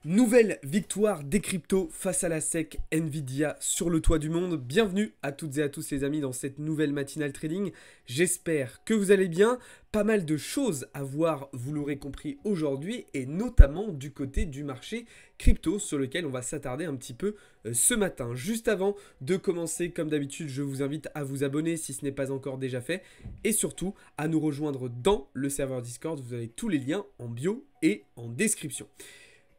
Nouvelle victoire des cryptos face à la SEC Nvidia sur le toit du monde. Bienvenue à toutes et à tous les amis dans cette nouvelle matinale trading. J'espère que vous allez bien. Pas mal de choses à voir, vous l'aurez compris aujourd'hui, et notamment du côté du marché crypto sur lequel on va s'attarder un petit peu ce matin. Juste avant de commencer, comme d'habitude, je vous invite à vous abonner si ce n'est pas encore déjà fait et surtout à nous rejoindre dans le serveur Discord. Vous avez tous les liens en bio et en description.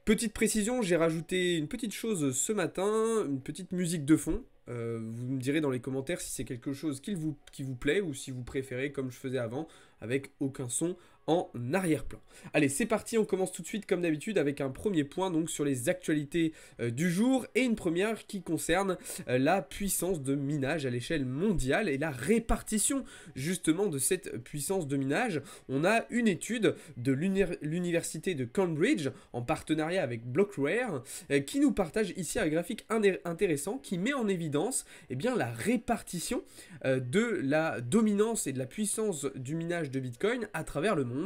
Petite précision, j'ai rajouté une petite chose ce matin, une petite musique de fond. Vous me direz dans les commentaires si c'est quelque chose qui vous plaît ou si vous préférez comme je faisais avant, avec aucun son en arrière-plan. Allez, c'est parti, on commence tout de suite comme d'habitude avec un premier point donc sur les actualités du jour et une première qui concerne la puissance de minage à l'échelle mondiale et la répartition justement de cette puissance de minage. On a une étude de l'université de Cambridge en partenariat avec Blockware qui nous partage ici un graphique intéressant qui met en évidence bien, la répartition de la dominance et de la puissance du minage de Bitcoin à travers le monde.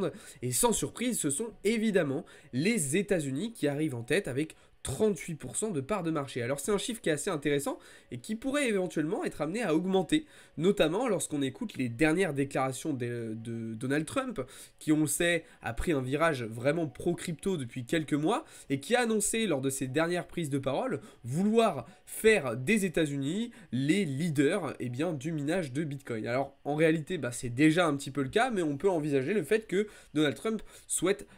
Et sans surprise, ce sont évidemment les États-Unis qui arrivent en tête avec 38% de part de marché. Alors c'est un chiffre qui est assez intéressant et qui pourrait éventuellement être amené à augmenter, notamment lorsqu'on écoute les dernières déclarations de Donald Trump, qui on le sait a pris un virage vraiment pro-crypto depuis quelques mois et qui a annoncé lors de ses dernières prises de parole vouloir faire des États-Unis les leaders du minage de Bitcoin. Alors en réalité c'est déjà un petit peu le cas, mais on peut envisager le fait que Donald Trump souhaite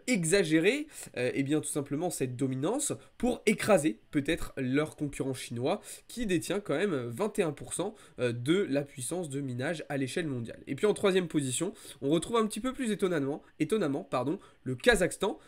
exagérer tout simplement cette dominance pour écraser peut-être leur concurrent chinois qui détient quand même 21% de la puissance de minage à l'échelle mondiale. Et puis en troisième position, on retrouve un petit peu plus étonnamment le Kazakhstan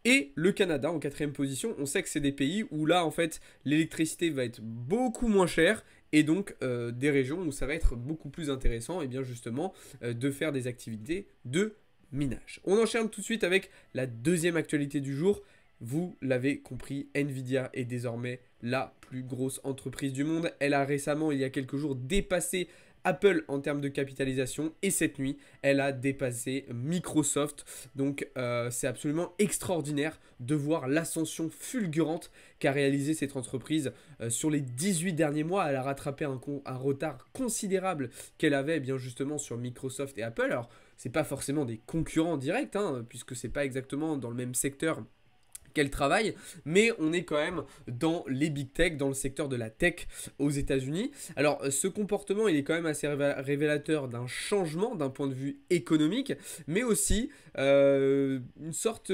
et le Canada en quatrième position. On sait que c'est des pays où là en fait l'électricité va être beaucoup moins chère et donc des régions où ça va être beaucoup plus intéressant justement de faire des activités de minage. On enchaîne tout de suite avec la deuxième actualité du jour. Vous l'avez compris, Nvidia est désormais la plus grosse entreprise du monde. Elle a récemment, il y a quelques jours, dépassé Apple en termes de capitalisation et cette nuit, elle a dépassé Microsoft. Donc c'est absolument extraordinaire de voir l'ascension fulgurante qu'a réalisé cette entreprise sur les 18 derniers mois. Elle a rattrapé un retard considérable qu'elle avait justement sur Microsoft et Apple. Alors c'est pas forcément des concurrents directs puisque c'est pas exactement dans le même secteur qu'elle travaille, mais on est quand même dans les big tech, dans le secteur de la tech aux États-Unis. Alors ce comportement il est quand même assez révélateur d'un changement d'un point de vue économique, mais aussi une sorte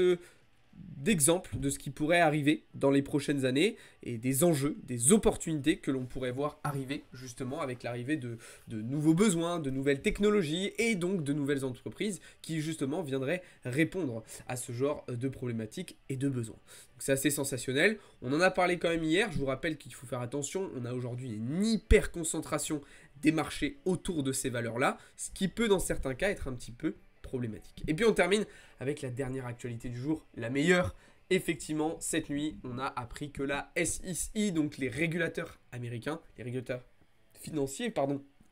d'exemple de ce qui pourrait arriver dans les prochaines années et des enjeux, des opportunités que l'on pourrait voir arriver justement avec l'arrivée de nouveaux besoins, de nouvelles technologies et donc de nouvelles entreprises qui justement viendraient répondre à ce genre de problématiques et de besoins. C'est assez sensationnel. On en a parlé quand même hier. Je vous rappelle qu'il faut faire attention. On a aujourd'hui une hyper concentration des marchés autour de ces valeurs-là, ce qui peut dans certains cas être un petit peu problématique. Et puis on termine avec la dernière actualité du jour, la meilleure. Effectivement, cette nuit, on a appris que la SEC, donc les régulateurs américains, les régulateurs financiers,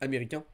américains,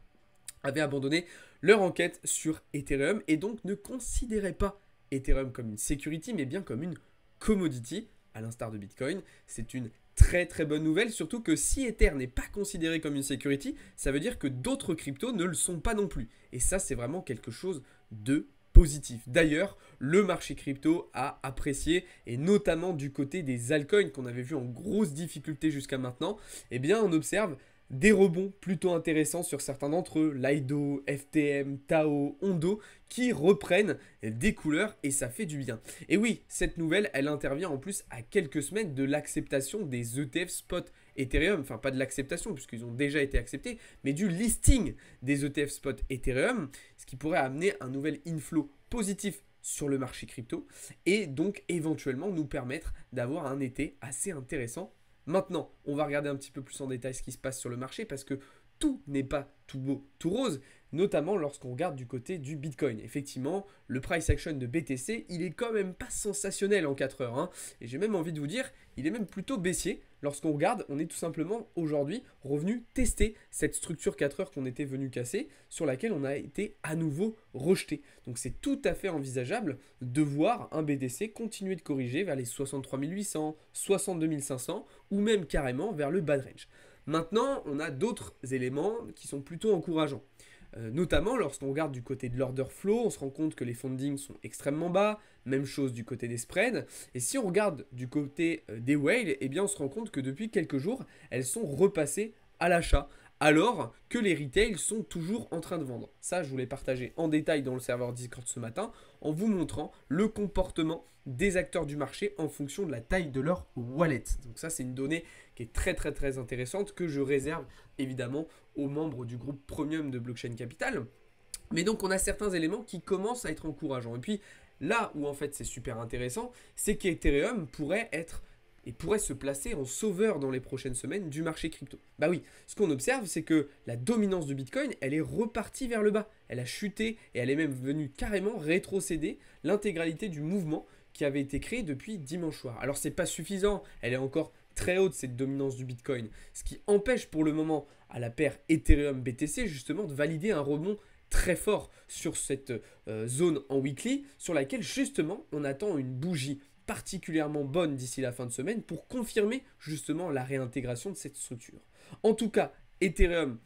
avaient abandonné leur enquête sur Ethereum et donc ne considéraient pas Ethereum comme une security, mais bien comme une commodity, à l'instar de Bitcoin. C'est une très très bonne nouvelle, surtout que si Ether n'est pas considéré comme une security, ça veut dire que d'autres cryptos ne le sont pas non plus. Et ça, c'est vraiment quelque chose de positif. D'ailleurs, le marché crypto a apprécié, et notamment du côté des altcoins qu'on avait vu en grosse difficulté jusqu'à maintenant, on observe des rebonds plutôt intéressants sur certains d'entre eux, Lido, FTM, Tao, Ondo, qui reprennent des couleurs et ça fait du bien. Et oui, cette nouvelle, elle intervient en plus à quelques semaines de l'acceptation des ETF spot Ethereum, enfin pas de l'acceptation puisqu'ils ont déjà été acceptés, mais du listing des ETF spot Ethereum, ce qui pourrait amener un nouvel inflow positif sur le marché crypto et donc éventuellement nous permettre d'avoir un été assez intéressant. Maintenant, on va regarder un petit peu plus en détail ce qui se passe sur le marché parce que tout n'est pas tout beau, tout rose. notamment lorsqu'on regarde du côté du Bitcoin. Effectivement, le price action de BTC, il est quand même pas sensationnel en 4 heures, hein. Et j'ai même envie de vous dire, il est même plutôt baissier. Lorsqu'on regarde, on est tout simplement aujourd'hui revenu tester cette structure 4 heures qu'on était venu casser, sur laquelle on a été à nouveau rejeté. Donc c'est tout à fait envisageable de voir un BTC continuer de corriger vers les 63 800, 62 500 ou même carrément vers le bad range. Maintenant, on a d'autres éléments qui sont plutôt encourageants. Notamment lorsqu'on regarde du côté de l'order flow, on se rend compte que les fundings sont extrêmement bas, même chose du côté des spreads. Et si on regarde du côté des whales, eh bien on se rend compte que depuis quelques jours, elles sont repassées à l'achat, alors que les retails sont toujours en train de vendre. Ça, je voulais partager en détail dans le serveur Discord ce matin, en vous montrant le comportement des acteurs du marché en fonction de la taille de leur wallet. Donc ça, c'est une donnée qui est très intéressante que je réserve évidemment aux membres du groupe premium de Blockchain Capital. Mais donc, on a certains éléments qui commencent à être encourageants. Et puis, là où en fait c'est super intéressant, c'est qu'Ethereum pourrait se placer en sauveur dans les prochaines semaines du marché crypto. Bah oui, ce qu'on observe, c'est que la dominance du Bitcoin, elle est repartie vers le bas. Elle a chuté et elle est même venue carrément rétrocéder l'intégralité du mouvement qui avait été créé depuis dimanche soir. Alors c'est pas suffisant, elle est encore très haute cette dominance du Bitcoin, ce qui empêche pour le moment à la paire Ethereum-BTC justement de valider un rebond très fort sur cette zone en weekly sur laquelle justement on attend une bougie particulièrement bonne d'ici la fin de semaine pour confirmer justement la réintégration de cette structure. En tout cas, Ethereum,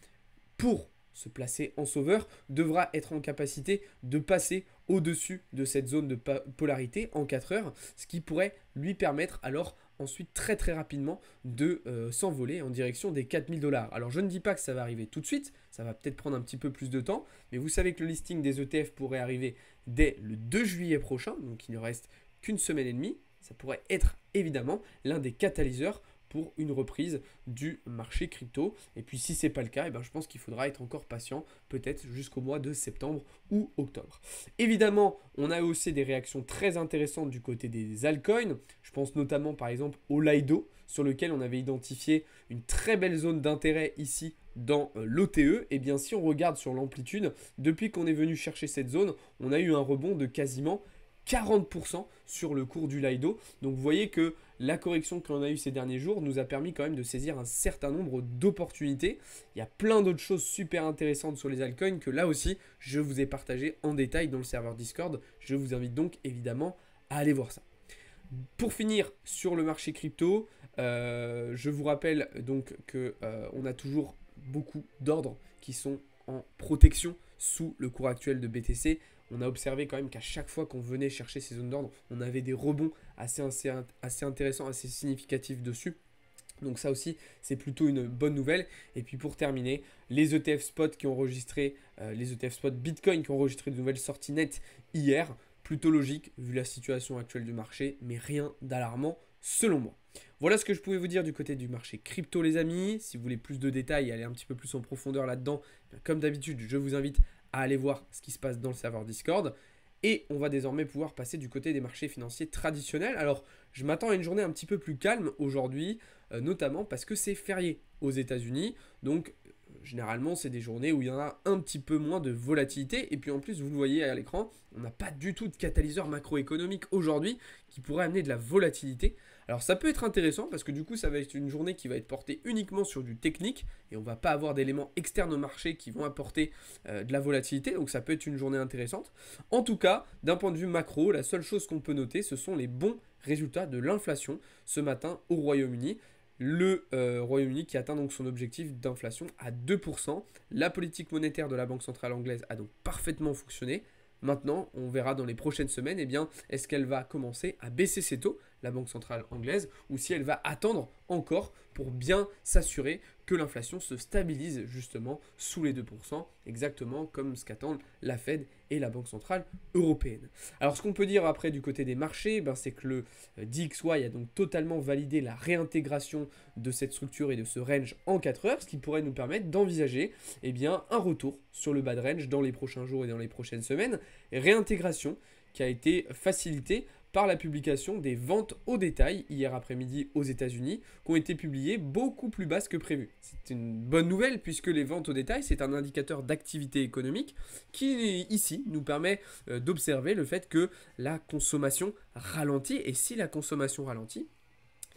pour se placer en sauveur, devra être en capacité de passer au-dessus de cette zone de polarité en 4 heures, ce qui pourrait lui permettre alors ensuite très rapidement de s'envoler en direction des 4000 $. Alors je ne dis pas que ça va arriver tout de suite, ça va peut-être prendre un petit peu plus de temps, mais vous savez que le listing des ETF pourrait arriver dès le 2 juillet prochain, donc il ne reste qu'une semaine et demie. Ça pourrait être évidemment l'un des catalyseurs pour une reprise du marché crypto. Et puis si ce n'est pas le cas, je pense qu'il faudra être encore patient, peut-être jusqu'au mois de septembre ou octobre. Évidemment, on a aussi des réactions très intéressantes du côté des altcoins. Je pense notamment par exemple au Lido, sur lequel on avait identifié une très belle zone d'intérêt ici dans l'OTE. Et bien si on regarde sur l'amplitude, depuis qu'on est venu chercher cette zone, on a eu un rebond de quasiment 40% sur le cours du Lido. Donc vous voyez que la correction que l'on a eue ces derniers jours nous a permis quand même de saisir un certain nombre d'opportunités. Il y a plein d'autres choses super intéressantes sur les altcoins que là aussi je vous ai partagé en détail dans le serveur Discord. Je vous invite donc évidemment à aller voir ça. Pour finir sur le marché crypto, je vous rappelle donc qu'on a toujours beaucoup d'ordres qui sont en protection sous le cours actuel de BTC. On a observé quand même qu'à chaque fois qu'on venait chercher ces zones d'ordre, on avait des rebonds assez intéressants, assez significatifs dessus. Donc ça aussi, c'est plutôt une bonne nouvelle. Et puis pour terminer, les ETF spot qui ont enregistré, les ETF spot Bitcoin qui ont enregistré de nouvelles sorties nettes hier, plutôt logique vu la situation actuelle du marché, mais rien d'alarmant selon moi. Voilà ce que je pouvais vous dire du côté du marché crypto les amis. Si vous voulez plus de détails, aller un petit peu plus en profondeur là-dedans, comme d'habitude, je vous invite à aller voir ce qui se passe dans le serveur Discord. Et on va désormais pouvoir passer du côté des marchés financiers traditionnels. Alors, je m'attends à une journée un petit peu plus calme aujourd'hui, notamment parce que c'est férié aux États-Unis. Donc, généralement, c'est des journées où il y en a un petit peu moins de volatilité. Et puis en plus, vous le voyez à l'écran, on n'a pas du tout de catalyseur macroéconomique aujourd'hui qui pourrait amener de la volatilité. Alors ça peut être intéressant parce que du coup, ça va être une journée qui va être portée uniquement sur du technique et on ne va pas avoir d'éléments externes au marché qui vont apporter de la volatilité. Donc ça peut être une journée intéressante. En tout cas, d'un point de vue macro, la seule chose qu'on peut noter, ce sont les bons résultats de l'inflation ce matin au Royaume-Uni. Le Royaume-Uni qui atteint donc son objectif d'inflation à 2%. La politique monétaire de la Banque centrale anglaise a donc parfaitement fonctionné. Maintenant, on verra dans les prochaines semaines, est-ce qu'elle va commencer à baisser ses taux, la Banque centrale anglaise, ou si elle va attendre encore pour bien s'assurer que l'inflation se stabilise justement sous les 2%, exactement comme ce qu'attendent la Fed et la Banque centrale européenne. Alors ce qu'on peut dire après du côté des marchés, c'est que le DXY a donc totalement validé la réintégration de cette structure et de ce range en 4 heures, ce qui pourrait nous permettre d'envisager un retour sur le bad range dans les prochains jours et dans les prochaines semaines. Réintégration qui a été facilitée par la publication des ventes au détail hier après-midi aux États-Unis, qui ont été publiées beaucoup plus basses que prévu. C'est une bonne nouvelle puisque les ventes au détail, c'est un indicateur d'activité économique qui, ici, nous permet d'observer le fait que la consommation ralentit. Et si la consommation ralentit,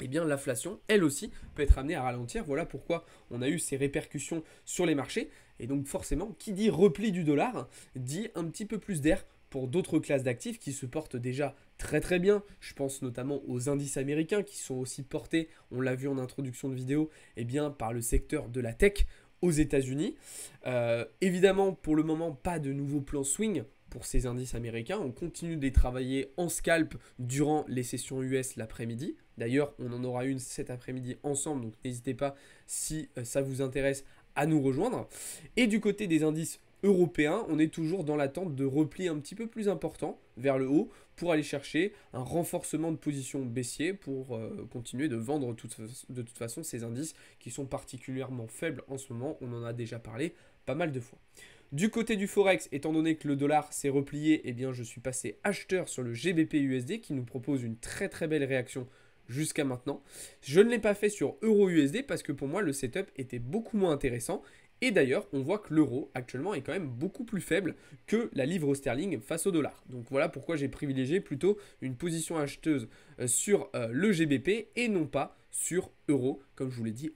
eh bien l'inflation, elle aussi, peut être amenée à ralentir. Voilà pourquoi on a eu ces répercussions sur les marchés. Et donc forcément, qui dit repli du dollar, dit un petit peu plus d'air pour d'autres classes d'actifs qui se portent déjà très très bien. Je pense notamment aux indices américains qui sont aussi portés, on l'a vu en introduction de vidéo, eh bien, par le secteur de la tech aux États-Unis. Évidemment, pour le moment, pas de nouveaux plans swing pour ces indices américains. On continue de les travailler en scalp durant les sessions US l'après-midi. D'ailleurs, on en aura une cet après-midi ensemble, donc n'hésitez pas si ça vous intéresse à nous rejoindre. Et du côté des indices européens, on est toujours dans l'attente de replis un petit peu plus important vers le haut pour aller chercher un renforcement de position baissier pour continuer de vendre de toute façon ces indices qui sont particulièrement faibles en ce moment. On en a déjà parlé pas mal de fois. Du côté du Forex, étant donné que le dollar s'est replié, eh bien je suis passé acheteur sur le GBP USD qui nous propose une très très belle réaction jusqu'à maintenant. Je ne l'ai pas fait sur Euro USD parce que pour moi le setup était beaucoup moins intéressant. Et d'ailleurs, on voit que l'euro actuellement est quand même beaucoup plus faible que la livre sterling face au dollar. Donc voilà pourquoi j'ai privilégié plutôt une position acheteuse sur le GBP et non pas sur euro. Comme je vous l'ai dit,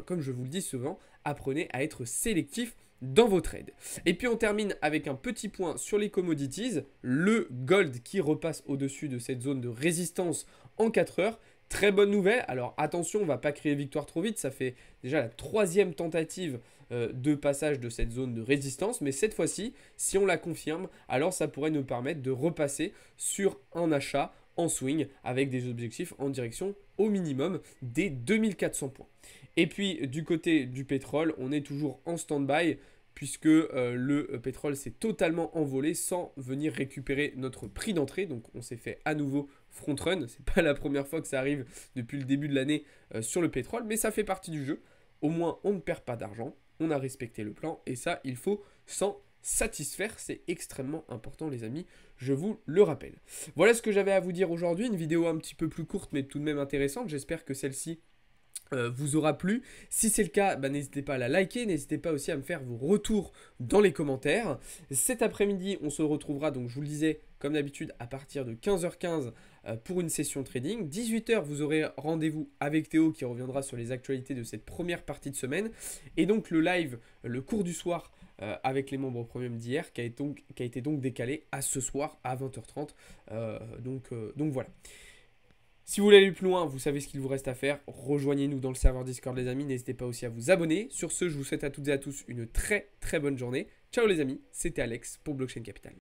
comme je vous le dis souvent, apprenez à être sélectif dans vos trades. Et puis on termine avec un petit point sur les commodities, le gold qui repasse au-dessus de cette zone de résistance en 4 heures. Très bonne nouvelle, alors attention, on ne va pas créer victoire trop vite, ça fait déjà la 3e tentative de passage de cette zone de résistance, mais cette fois-ci, si on la confirme, alors ça pourrait nous permettre de repasser sur un achat en swing avec des objectifs en direction au minimum des 2400 points. Et puis du côté du pétrole, on est toujours en stand-by puisque le pétrole s'est totalement envolé sans venir récupérer notre prix d'entrée. Donc on s'est fait à nouveau front run. C'est pas la première fois que ça arrive depuis le début de l'année sur le pétrole, mais ça fait partie du jeu. Au moins on ne perd pas d'argent, on a respecté le plan et ça il faut s'en satisfaire. C'est extrêmement important les amis, je vous le rappelle. Voilà ce que j'avais à vous dire aujourd'hui, une vidéo un petit peu plus courte mais tout de même intéressante. J'espère que celle-ci vous aura plu. Si c'est le cas, n'hésitez pas à la liker, n'hésitez pas aussi à me faire vos retours dans les commentaires. Cet après-midi, on se retrouvera, donc je vous le disais, comme d'habitude, à partir de 15h15 pour une session trading. 18h, vous aurez rendez-vous avec Théo qui reviendra sur les actualités de cette première partie de semaine. Et donc le live, le cours du soir avec les membres premium d'hier qui a été donc décalé à ce soir à 20h30. Donc voilà. Si vous voulez aller plus loin, vous savez ce qu'il vous reste à faire. Rejoignez-nous dans le serveur Discord les amis. N'hésitez pas aussi à vous abonner. Sur ce, je vous souhaite à toutes et à tous une très très bonne journée. Ciao les amis, c'était Alex pour Blockchain Capital.